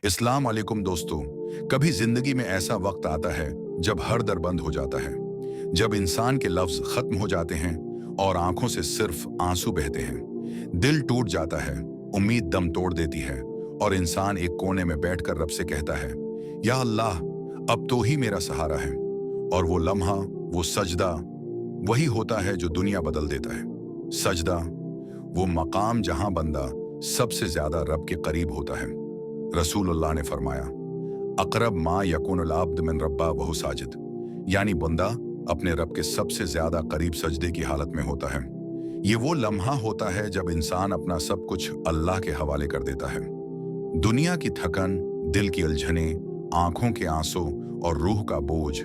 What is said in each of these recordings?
अस्सलाम वालेकुम दोस्तों। कभी जिंदगी में ऐसा वक्त आता है जब हर दर बंद हो जाता है, जब इंसान के लफ्ज खत्म हो जाते हैं और आंखों से सिर्फ आंसू बहते हैं। दिल टूट जाता है, उम्मीद दम तोड़ देती है और इंसान एक कोने में बैठकर रब से कहता है, या अल्लाह, अब तो ही मेरा सहारा है। और वो लम्हा, वो सजदा, वही होता है जो दुनिया बदल देता है। सजदा, वो मकाम जहां बंदा सबसे ज्यादा रब के करीब होता है। रसूलुल्लाह ने फरमाया, अकरब मा यकुनुल अब्द मिन रब्बा वहु साजिद, यानी बंदा अपने रब के सबसे ज्यादा करीब सजदे की हालत में होता है। ये वो लम्हा होता है जब इंसान अपना सब कुछ अल्लाह के हवाले कर देता है। दुनिया की थकन, दिल की उलझने, आंखों के आंसू और रूह का बोझ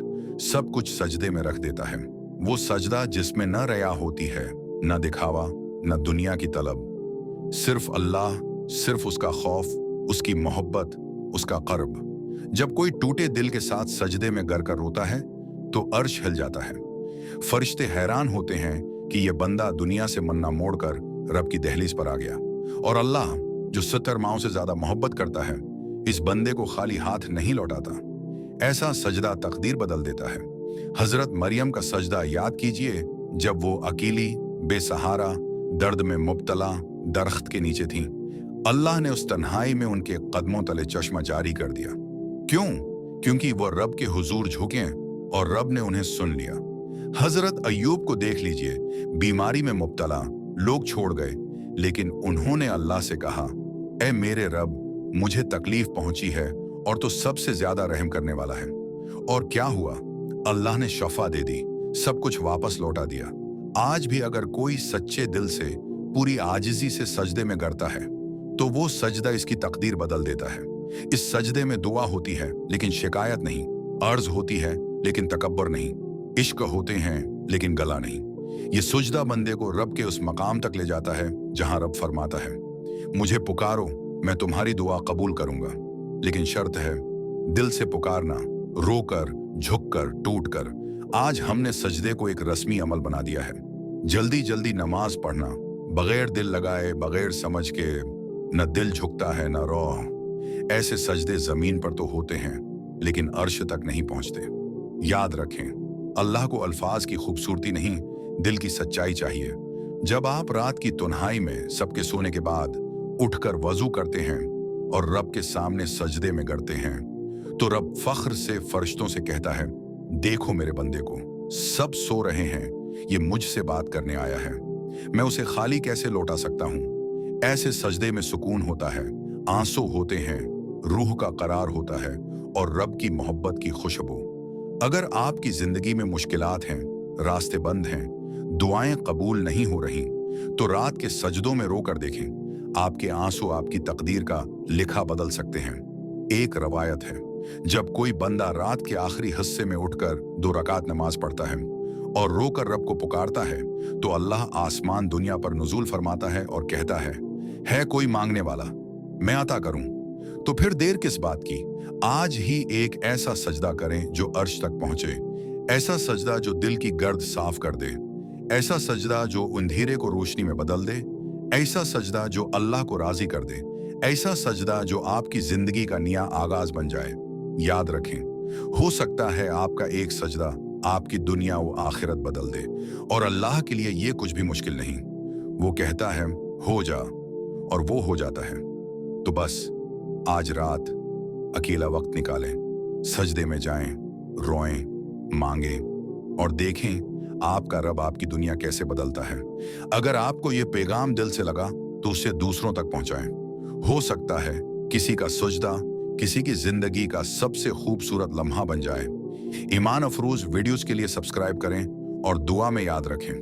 सब कुछ सजदे में रख देता है। वो सजदा जिसमें न रिया होती है, न दिखावा, न दुनिया की तलब, सिर्फ अल्लाह, सिर्फ उसका खौफ, उसकी मोहब्बत, उसका कर्ब। जब कोई टूटे दिल के साथ सजदे में गर कर रोता है तो अर्श हिल जाता है। फरिश्ते हैरान होते हैं कि ये बंदा दुनिया से मन्ना मोड़कर रब की दहलीज पर आ गया, और अल्लाह जो 70 माओं से ज्यादा मोहब्बत करता है, इस बंदे को खाली हाथ नहीं लौटाता। ऐसा सजदा तकदीर बदल देता है। हजरत मरियम का सजदा याद कीजिए, जब वो अकेली, बेसहारा, दर्द में मुब्तला दरख्त के नीचे थीं। अल्लाह ने उस तन्हाई में उनके कदमों तले चश्मा जारी कर दिया। क्यों? क्योंकि वो रब के हुजूर झुके और रब ने उन्हें सुन लिया। हजरत अय्यूब को देख लीजिए, बीमारी में मुब्तला, लोग छोड़ गए, लेकिन उन्होंने अल्लाह से कहा, ए मेरे रब, मुझे तकलीफ पहुंची है और तो सबसे ज्यादा रहम करने वाला है। और क्या हुआ? अल्लाह ने शफा दे दी, सब कुछ वापस लौटा दिया। आज भी अगर कोई सच्चे दिल से पूरी आजिजी से सजदे में गिरता है तो वो सजदा इसकी तकदीर बदल देता है। इस सजदे में दुआ होती है लेकिन शिकायत नहीं, अर्ज होती है लेकिन तकब्बर नहीं, इश्क होते हैं लेकिन गला नहीं। ये सुजदा बंदे को रब के उस मकाम तक ले जाता है जहां रब फरमाता है, मुझे पुकारो, मैं तुम्हारी दुआ कबूल करूंगा, लेकिन शर्त है दिल से पुकारना, रोकर, झुककर, टूटकर। आज हमने सजदे को एक रस्मी अमल बना दिया है। जल्दी जल्दी नमाज पढ़ना, बगैर दिल लगाए, बगैर समझ के, न दिल झुकता है न रोह। ऐसे सजदे जमीन पर तो होते हैं लेकिन अर्श तक नहीं पहुंचते। याद रखें, अल्लाह को अल्फाज की खूबसूरती नहीं, दिल की सच्चाई चाहिए। जब आप रात की तन्हाई में सबके सोने के बाद उठकर वजू करते हैं और रब के सामने सजदे में गिरते हैं, तो रब फख्र से फरिश्तों से कहता है, देखो मेरे बंदे को, सब सो रहे हैं, ये मुझसे बात करने आया है, मैं उसे खाली कैसे लौटा सकता हूं। ऐसे सजदे में सुकून होता है, आंसू होते हैं, रूह का करार होता है और रब की मोहब्बत की खुशबू। अगर आपकी जिंदगी में मुश्किलात हैं, रास्ते बंद हैं, दुआएं कबूल नहीं हो रही, तो रात के सजदों में रोकर देखें, आपके आंसू आपकी तकदीर का लिखा बदल सकते हैं। एक रवायत है, जब कोई बंदा रात के आखिरी हिस्से में उठकर 2 रकात नमाज पढ़ता है और रोकर रब को पुकारता है, तो अल्लाह आसमान दुनिया पर नुज़ूल फरमाता है और कहता है कोई मांगने वाला, मैं अता करूं। तो फिर देर किस बात की? आज ही एक ऐसा सजदा करें जो अर्श तक पहुंचे, ऐसा सजदा जो दिल की गर्द साफ कर दे, ऐसा सजदा जो अंधेरे को रोशनी में बदल दे, ऐसा सजदा जो अल्लाह को राजी कर दे, ऐसा सजदा जो आपकी जिंदगी का नया आगाज बन जाए। याद रखें, हो सकता है आपका एक सजदा आपकी दुनिया व आखिरत बदल दे, और अल्लाह के लिए ये कुछ भी मुश्किल नहीं। वो कहता है हो जा, और वो हो जाता है। तो बस आज रात अकेला वक्त निकालें, सजदे में जाएं, रोएं, मांगें और देखें आपका रब आपकी दुनिया कैसे बदलता है। अगर आपको ये पैगाम दिल से लगा तो उसे दूसरों तक पहुंचाएं। हो सकता है किसी का सजदा किसी की जिंदगी का सबसे खूबसूरत लम्हा बन जाए। ईमान अफरोज वीडियोस के लिए सब्सक्राइब करें और दुआ में याद रखें।